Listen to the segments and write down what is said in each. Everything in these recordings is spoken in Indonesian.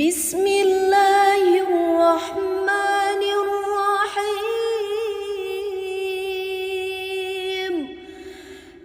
Bismillahirrahmanirrahim.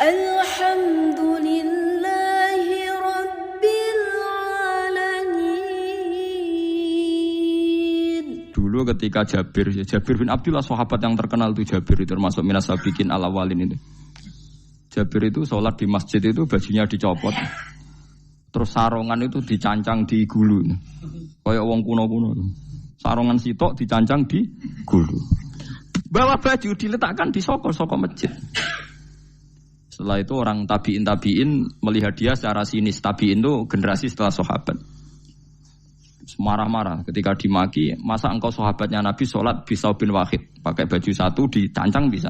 Alhamdulillahi rabbil alamin. Dulu ketika Jabir bin Abdullah, sahabat yang terkenal itu Jabir, itu termasuk minas sabiqin al-awwalin itu. Jabir itu sholat di masjid itu bajunya dicopot. Terus sarongan itu dicancang di gulu. Kayak wong kuno-kuno. Sarongan sitok dicancang di gulu. Bawa baju diletakkan di soko masjid. Setelah itu orang tabi'in melihat dia secara sinis. Tabi'in itu generasi setelah sahabat. Marah-marah ketika dimaki, masa engkau sahabatnya Nabi sholat Bisau bin Wahid pakai baju satu dicancang bisa.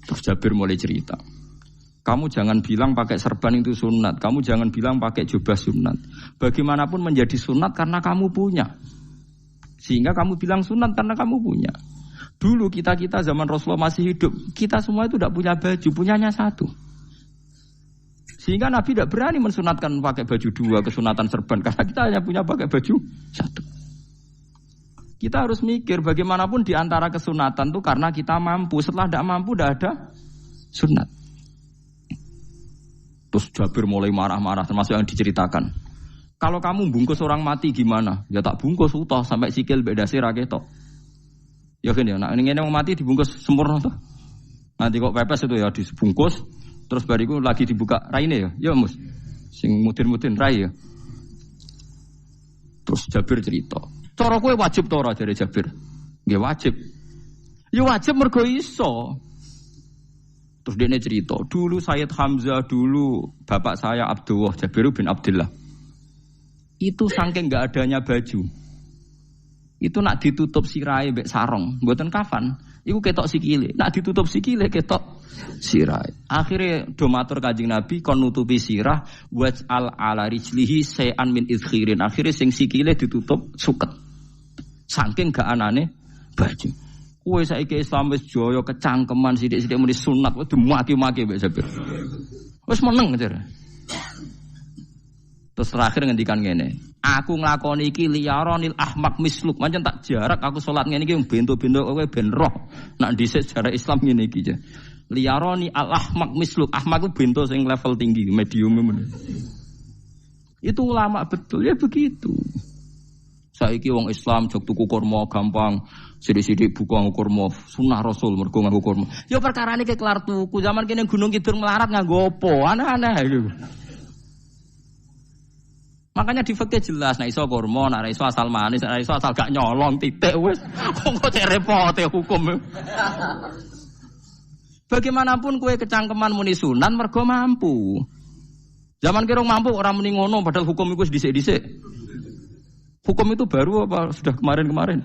Terus Jabir mulai cerita. Kamu jangan bilang pakai serban itu sunat. Kamu jangan bilang pakai jubah sunat. Bagaimanapun menjadi sunat karena kamu punya. Sehingga kamu bilang sunat karena kamu punya. Dulu kita zaman Rasulullah masih hidup, kita semua itu tidak punya baju, punyanya satu. Sehingga Nabi tidak berani mensunatkan pakai baju dua, kesunatan serban. Karena kita hanya punya pakai baju satu. Kita harus mikir bagaimanapun di antara kesunatan itu karena kita mampu. Setelah tidak mampu, tidak ada sunat. Terus Jabir mulai marah-marah, termasuk yang diceritakan. Kalau kamu bungkus orang mati gimana? Ya tak bungkus utuh sampai sikil bedasi raketok. Ya kan ya, nah ini yang mati dibungkus sempurna tuh. Nanti kok pepes itu ya dibungkus, terus bariku lagi dibuka raine ya mus. Sing mudin-mudin rai ya. Terus Jabir cerita. Cara kowe wajib ta ora jare Jabir? Nggih wajib. Ya wajib mergo iso. Terus dia cerita, dulu Sayyid Hamzah, dulu bapak saya Abdullah, Jabir bin Abdullah. Itu saking enggak adanya baju. Itu nak ditutup sirai mbek sarong, mboten kafan. Iku ketok sikile. Nak ditutup sikile ketok sirai. Akhirnya do matur Kanjeng Nabi kon nutupi sirah waj'al ala rijlihi sayan min idkhirin. Akhirnya sing sikile ditutup suket. Saking gak anane baju. Kowe saiki Islam wis jaya kecangkeman sithik-sithik muni sunat wis dimaki-maki mbek Jabir. Wis meneng jar. Terus terakhir ngendikan ngene, aku nglakoni iki liyaronil ahmak misluk, pancen tak jarak aku salat ngene iki bento-bento kowe ben roh. Nak dhisik sejarah Islam ngene iki jar. Liyaroni al ahmak misluk, ahmak ku bento sing level tinggi, medium men. Itu ulama betul ya begitu. Saiki wong Islam jog tuku kurma gampang, sithik-sithik buka kurma, sunah Rasul mergo nganggo kurma. Ya perkarane ke kelar tuku, zaman kene Gunung Kidul melarat nganggo apa? Aneh-aneh iku. Makanya di fikih jelas, nek iso kurma, nek iso asal manis, nek iso asal gak nyolong titik wis. Kok cek repote hukum. Bagaimanapun kowe kecangkeman muni sunan mergo mampu. Zaman kira mampu ora muni ngono padahal hukum iku wis dhisik-dhisik. Hukum itu baru apa sudah kemarin-kemarin?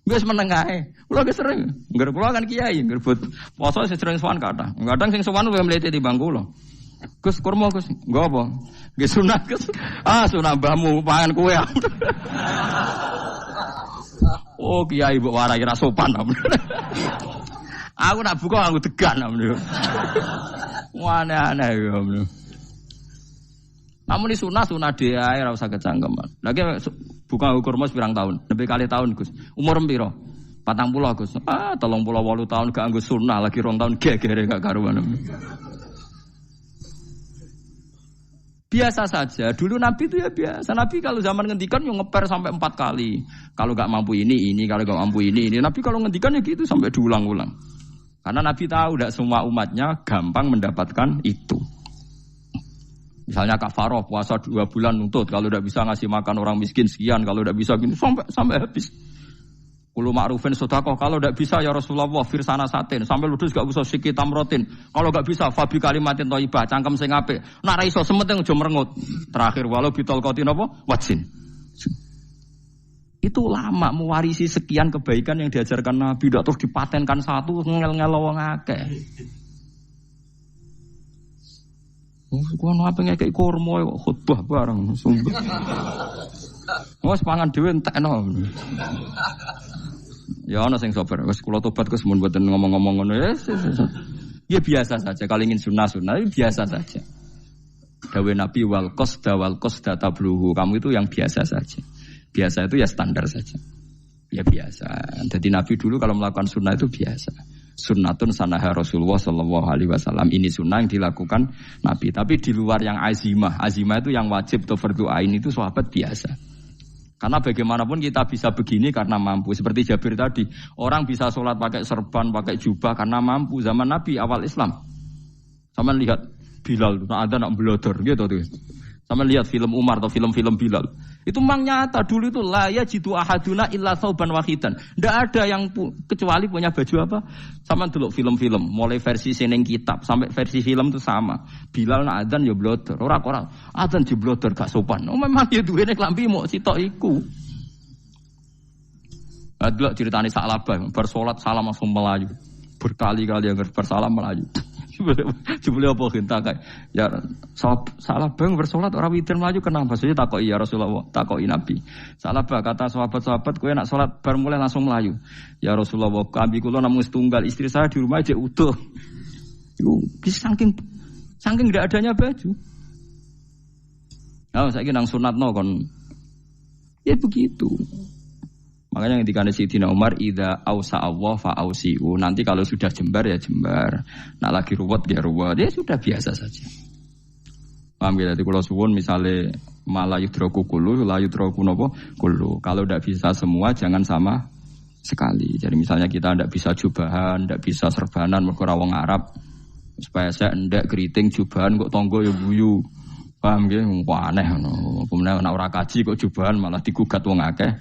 Wis meneng ae. Kula ge sering, ngger kula kan kiai, ngger poso sering sowan kathah. Kadang sing sowan luwih mlete timbang kula. Gus kurma Gus, nggo apa? Nggih sunat Gus. Ah sunah mbahmu pangan kowe. Oh kiai mbok warai ra sopan. Aku nak buka aku degan. Aneh-aneh ya. Namun di sunah dia ora usah kecangkeman. Lagi buka kurma pirang tahun, lebih kali tahun Gus. Umur piro? 40 Gus. 38 tahun gak nggo sunah lagi 2 tahun gegere gak karuan. Biasa saja. Dulu Nabi itu ya biasa. Nabi kalau zaman ngendikan yang ngeper sampai 4 kali. Kalau gak mampu ini, kalau gak mampu ini. Nabi kalau ngendikan ya gitu sampai diulang-ulang. Karena Nabi tahu tidak semua umatnya gampang mendapatkan itu. Misalnya kafaroh puasa 2 bulan nuntut, kalau tidak bisa ngasih makan orang miskin sekian, kalau tidak bisa gini sampai habis. Kulo ma'rufin sedekah, kalau tidak bisa ya Rasulullah firsana satin, sampai ludus gak usah sikit tamrotin. Kalau gak bisa fabi kalimatin thayyibah, cangkem sing apik. Nek ra iso sementing aja merengut. Terakhir walau bitol qatin apa? Wajin. Itu ulama mewarisi sekian kebaikan yang diajarkan Nabi, tidak terus dipatenkan satu ngel-ngel wong akeh. Kuwi apa ngekek kurma khutbah bareng sumber. Wes pangan dhewe entekno. Ya ana sing sabar. Wes kula tobat Gus mun mboten ngomong-ngomong ngono ya. Ya biasa saja kalau ingin sunah-sunah biasa saja. Dawe Nabi wal qasda tabluhu. Kamu itu yang biasa saja. Biasa itu ya standar saja. Ya biasa. Jadi Nabi dulu kalau melakukan sunnah itu biasa. Sunnatun sanaha Rasulullah sallallahu alaihi wasallam. Ini sunnah yang dilakukan Nabi. Tapi di luar yang azimah. Azimah itu yang wajib atau fardhu ain itu sahabat biasa. Karena bagaimanapun kita bisa begini karena mampu. Seperti Jabir tadi, orang bisa sholat pakai serban, pakai jubah karena mampu. Zaman Nabi awal Islam. Sama lihat Bilal, ada nak belodor gitu tuh. Sama lihat film Umar atau film-film Bilal. Itu memang nyata dulu itu la yajidu ahaduna illa thawban wahidan. Enggak ada yang kecuali punya baju apa? Sama dulu film-film, mulai versi seneng kitab sampai versi film itu sama. Bilal nak adzan ya blodor, ora adzan di blodor gak sopan. Oh memang ya duwene klambi mok sitok iku. Adlok ceritane Sa'labah, bar salat salam langsung melayu. Berkali-kali yang bersalam melayu. Jebule apa genta kae. Ya salah bang bersolat orang witir melayu kenapa? Maksudnya takoki ya Rasulullah, takoki Nabi. Salah bah kata sahabat-sahabat kowe nak salat bar mulai langsung melayu. Ya Rasulullah, kami kula namung setunggal, istri saya di rumah aja utuh. Iku bisa saking ndak adanya baju. Nah, saiki nang sunatno kon. Ya begitu. Makanya ketika Sayyidina Umar idza ausa Allah fa ausiu. Nanti kalau sudah jembar ya jembar. Nak lagi ruwet ya ruwet. Ya sudah biasa saja. Paham ya? Jadi kalau suwun misalnya malah yudroku kulu, la yudroku nopo kulu. Kalau tidak bisa semua jangan sama sekali. Jadi misalnya kita tidak bisa jubahan, tidak bisa serbanan mergo wong Arab. Supaya saya ndak keriting jubahan kok tonggo ya guyu. Paham ya? Wah aneh ngono. Kemudian ana ora kaji kok jubahan malah digugat wong akeh.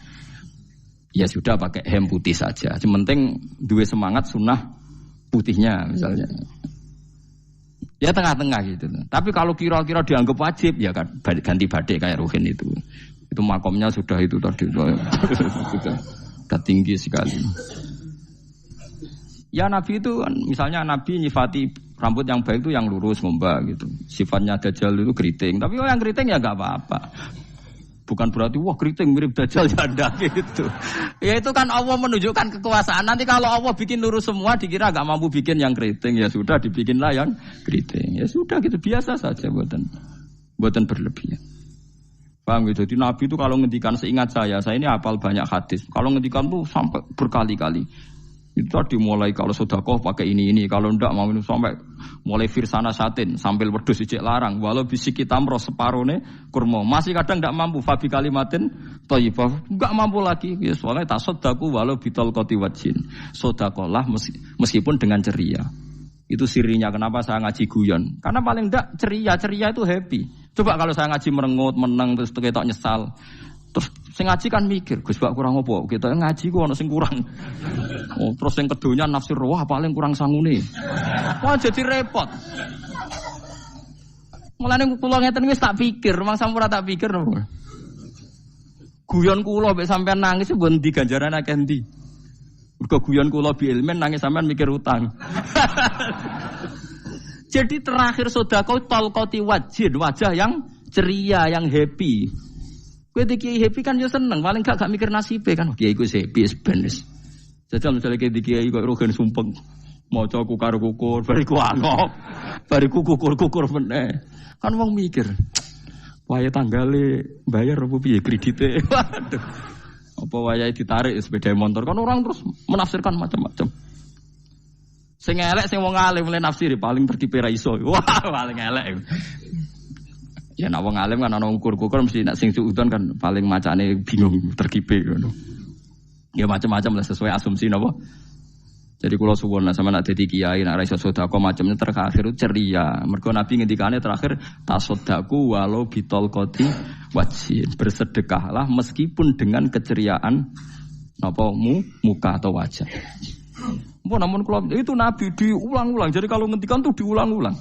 Ya sudah pakai hem putih saja. Yang penting dua semangat sunnah putihnya misalnya. Ya tengah-tengah gitu. Tapi kalau kira-kira dianggap wajib ya kan ganti badik kayak Ruhin itu. Itu makomnya sudah itu tadi. Sudah tinggi sekali. Ya Nabi itu kan misalnya Nabi nyifati rambut yang baik itu yang lurus ngombak gitu. Sifatnya Dajjal itu keriting. Tapi yang keriting ya enggak apa-apa. Bukan berarti wah keriting mirip Dajjal janda gitu. Ya itu kan Allah menunjukkan kekuasaan. Nanti kalau Allah bikin lurus semua dikira gak mampu bikin yang keriting. Ya sudah dibikinlah yang keriting. Ya sudah gitu biasa saja buatan berlebihan. Paham gitu. Jadi Nabi itu kalau ngendikan seingat saya ini hafal banyak hadis. Kalau ngendikan tuh sampai berkali-kali. Itu tadi mulai kalau sedekah pakai ini, kalau ndak mau minum sampai mulai firsana satin sambil wedhus ijek larang, walau bisiki tamro separone kurma. Masih kadang ndak mampu fabi kalimatin thayyibah, enggak mampu lagi. Ya soalnya tasaddaku walau bitol qoti wajin. Sedekahlah meskipun dengan ceria. Itu sirinya kenapa saya ngaji guyon. Karena paling ndak ceria itu happy. Coba kalau saya ngaji merengut, meneng terus ketok nyesal. Terus sing ngaji kan mikir, Gus Bak kurang apa? Kita ngaji ku ono sing kurang. Oh, terus sing kedonya nafsir wah paling kurang sangune. Wah jadi repot. Mulane kula ngeten wis tak pikir, mangsa ora tak pikir nopo. Guyon kula mek sampean nangis mbon ndi ganjaran akeh ndi. Mergo guyon kula bi ilmen nangis sampean mikir utang. Jadi terakhir sedekah talqati wajhin, wajah yang ceria, yang happy. Kowe iki happy kan yo seneng, paling gak mikir nasibe kan. Kiai iku happy sebenes. Jajal misale kiai kok rogen sumpeng. Maca karo kukur, bariku angop. Bariku kukur meneh. Kan wong mikir. Wayahe tanggale bayar apa piye kredite. Waduh. Apa wayahe ditarik sepeda motor kan orang terus menafsirkan macam-macam. Sing elek sing wong alim mulai nafsiri paling tertipe ra iso. Wah, paling elek. Ya nak wong alim kan ana ukur-ukur mesti nak sing suudon kan paling macane bingung terkipe ngono. Ya macam-macam lah sesuai asumsi napa. Jadi kula suwun lah sama nak dadi kiai nak ra iso sedekah macamnya terakhir ceria. Mergo Nabi ngendikane terakhir tasaddaku walau bitol qoti wajhin. Bersedekahlah meskipun dengan keceriaan napa muka atau wajah. Namun kalau itu Nabi diulang-ulang. Jadi kalau ngendikan tuh diulang-ulang.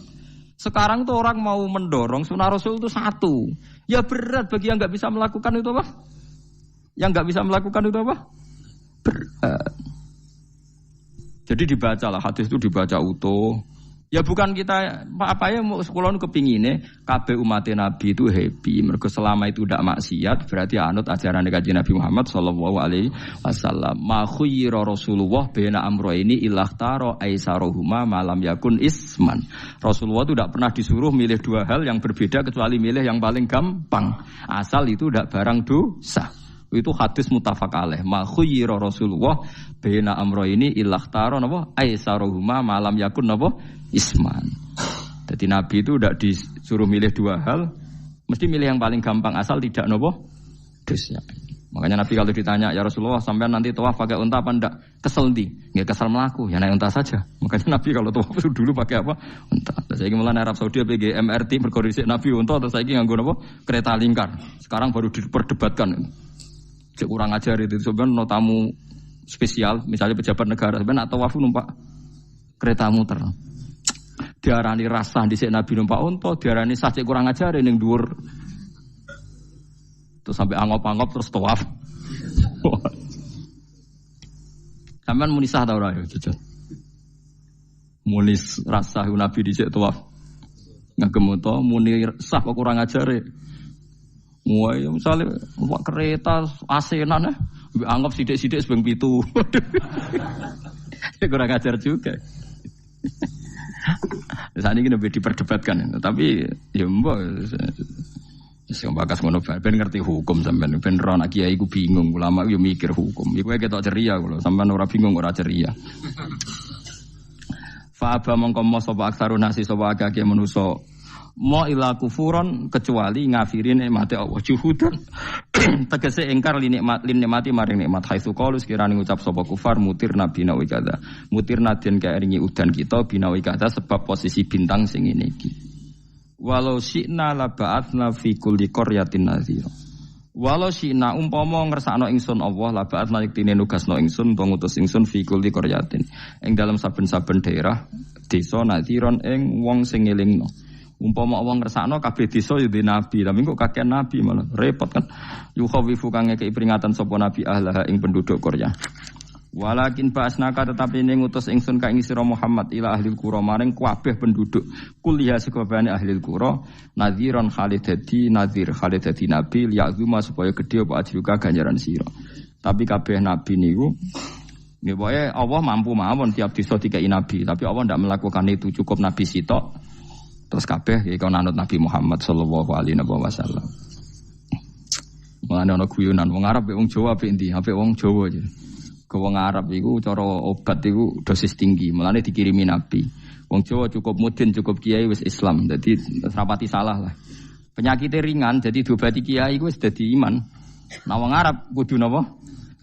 Sekarang tuh orang mau mendorong sunnah Rasul itu satu. Ya berat bagi yang nggak bisa melakukan itu apa? Yang nggak bisa melakukan itu apa? Berat. Jadi dibacalah hadis itu dibaca utuh. Ya bukan kita apa ya kula nu kepingine kabeh umat Nabi itu happy mergo selama itu ndak maksiat berarti anut ajaran Kanjeng Nabi Muhammad sallallahu alaihi wasallam. Ma khuyira Rasulullah baina amrayni ilakhtara aisarohuma malam yakun isman. Rasulullah itu tidak pernah disuruh milih dua hal yang berbeda kecuali milih yang paling gampang. Asal itu tidak barang dosa. Itu hadis muttafaq alaih. Ma khuyira Rasulullah baina amrayni ilakhtara napa aisarohuma malam yakun napa isman. Jadi Nabi itu tidak disuruh milih dua hal, mesti milih yang paling gampang asal tidak nopo dosa. Makanya Nabi kalau ditanya, ya Rasulullah sampai nanti tawaf pakai unta apa enggak? Kesel ndi? Nggak kesel melaku, ya naik unta saja. Makanya Nabi kalau tawaf dulu pakai apa? Unta. Saya ingin mulai Arab Saudi PG MRT berkoordinasi Nabi unta atau saya ingin nganggo apa? Kereta lingkar. Sekarang baru diperdebatkan. Cek kurang ajar itu sebenarnya no tamu spesial, misalnya pejabat negara sebenarnya atau tawaf numpak kereta muter. Diarani rasa dhisik Nabi numpak unta, diarani sah cek kurang ajar ning dhuwur. Terus sampai angop-angop terus tawaf. Sampeyan muni sah ta ora ya, Jujur. Muni rasa Nabi dhisik tawaf. Ngagem unta muni sah kok kurang ajar e. Wah, misalnya numpak kereta asenan anggap sithik-sithik sebeng 7. Kurang ajar juga. Saat ini lebih diperdebatkan, tapi ya mbak, sing bakas ngono ben ngerti hukum sampean, ben ora anak kiai iku bingung, ulama yo mikir hukum. Iku ketok ceria kula, sampean ora bingung ora ceria. Fa aba mongko sapa aksarun nasi sapa akeh manusa mo ila kufuron kecuali ngafirin nikmate Allah juhudan tegese ingkar li nikmati maring nikmat haitsu qalu sekirane ngucap sapa kufar mutir nabi nawi kada mutir nadien kaeringi udan kita binawi kada sebab posisi bintang sing ngene iki walau syi'na la ba'atna fi kulli qaryatin nadhira walau syi'na umpama ngersakno ingsun Allah la ba'atna yektine nugasno ingsun utawa ngutus ingsun fi kulli qaryatin ing dalam saben-saben daerah desa nadhiron ing wong sing ngelingno. Umpama wong ngersakno kabeh desa ya nabi, tapi kok kakek nabi malah repot kan. Yukhawifu kang ngekeki peringatan sapa nabi ahlaha ing penduduk Korea. Walakin ba'asnaka tetapi ning ngutus ingsun ka ing sira Muhammad ila ahlil qura maring kabeh penduduk kuliah sekabehane ahlil qura nadhiran khalidati nadhir khalidati nabi liya'zuma supaya gedhe apa ajruka ganjaran sira. Tapi kabeh nabi niku nggih pokoke Allah mampu mawon tiap desa dikai nabi, tapi Allah ndak melakukan itu, cukup nabi sitok. Terus kabeh iki kon anut Nabi Muhammad sallallahu alaihi wasallam. Mulane ana guyonan wong Arab mek wong Jawa apik endi? Apik wong Jawa aja. Ke wong Arab iku cara obat iku dosis tinggi, mulane dikirimi Nabi. Wong Jawa cukup mudin, cukup kiai wis Islam. Dadi rapati salah lah. Penyakitnya ringan jadi diobati kiai iku wis dadi iman. Nah wong Arab kudu napa?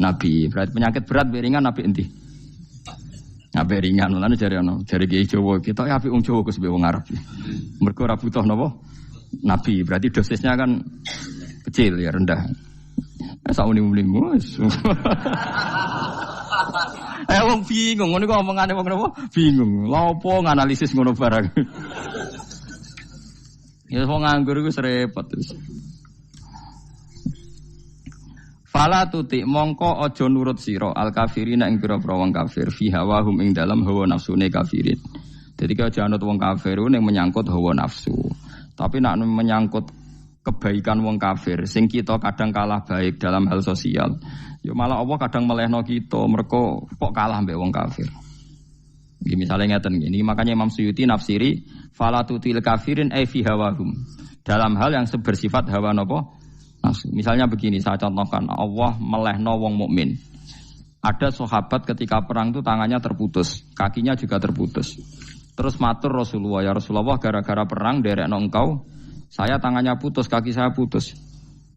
Nabi. Berarti penyakit berat mek ringan apik endi? Apik ringan, lan jare kiai Jawa, kita apik wong Jawa Gus wong Arab. Mergo ora butuh napa? Nabi, berarti dosisnya kan kecil ya, rendah. Sauni-uni mus. Wong bingung, ngono kok omongane wong napa? Bingung. Lha opo nganalisis ngono barang. Ya wong nganggur iku repot terus. Fala tuti mongko aja nurut sira al kafirina ing pira-pira wong kafir fi hawahum ing dalam hawa nafsune kafirin. Jadi kalau aja anut wong kafir ning menyangkut hawa nafsu. Tapi nek menyangkut kebaikan wong kafir sing kita kadang kalah baik dalam hal sosial. Ya malah Allah kadang melehno kita mergo kok kalah mbek wong kafir. Nggih misale ngeten ngene, makanya Imam Suyuti nafsiri fala tutil kafirin ai fi hawahum. Dalam hal yang bersifat hawa napa? Nafsu. Misalnya begini, saya contohkan, Allah melehno wong mukmin. Ada sahabat ketika perang itu tangannya terputus, kakinya juga terputus. Terus matur Rasulullah, ya Rasulullah gara-gara perang derekno engkau, saya tangannya putus, kaki saya putus.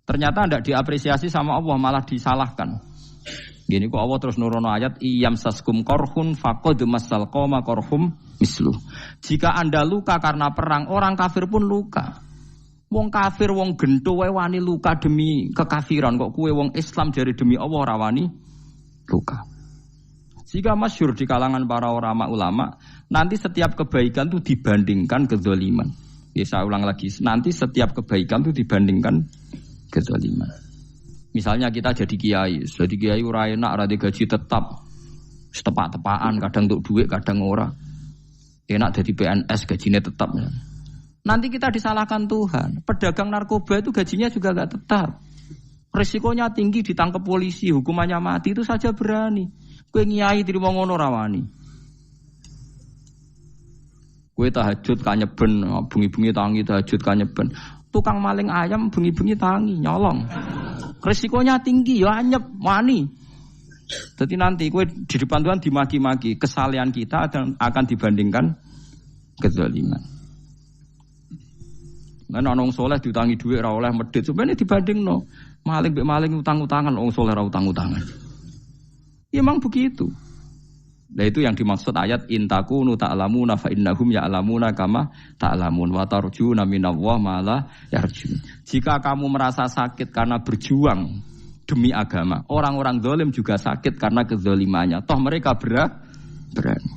Ternyata tidak diapresiasi sama Allah, malah disalahkan. Gini kok Allah terus nurono ayat iyam saskum korhun faqad masal qoma korhum mislu. Jika Anda luka karena perang, orang kafir pun luka. Wong kafir, wong gento wae wani luka demi kekafiran, kok kue wong Islam jari demi Allah ora wani luka. Jika masyhur di kalangan para ulama, nanti setiap kebaikan itu dibandingkan kezaliman. Ya saya ulang lagi, nanti setiap kebaikan itu dibandingkan kezaliman. Misalnya kita jadi kiai ora enak, ora gaji tetap, setepak-tepakan, kadang untuk duit, kadang ora. Enak jadi PNS gajinya tetap. Nanti kita disalahkan Tuhan. Pedagang narkoba itu gajinya juga nggak tetap. Resikonya tinggi, ditangkap polisi, hukumannya mati, itu saja berani. Kue nyai terima ngono rawani. Kue tahajud kanyeben, bungi-bungi tangi tahajud kanyeben. Tukang maling ayam bungi-bungi tangi nyolong. Resikonya tinggi, ya anyep wani. Jadi nanti kue di depan Tuhan dimaki-maki, kesalehan kita akan dibandingkan kezaliman. Kan orang soleh diutangi duit ra oleh medhit, sebenarnya dibandingno. Maling mbek maling utang-utangan, wong soleh ra utang-utangan. Ya memang begitu. Nah itu yang dimaksud ayat intakunu ta'lamuna fa innahum ya'lamuna kama ta'lamun wa tarjuna minallah ma la yarjun. Jika kamu merasa sakit karena berjuang demi agama, orang-orang zalim juga sakit karena kezalimannya. Toh mereka berani.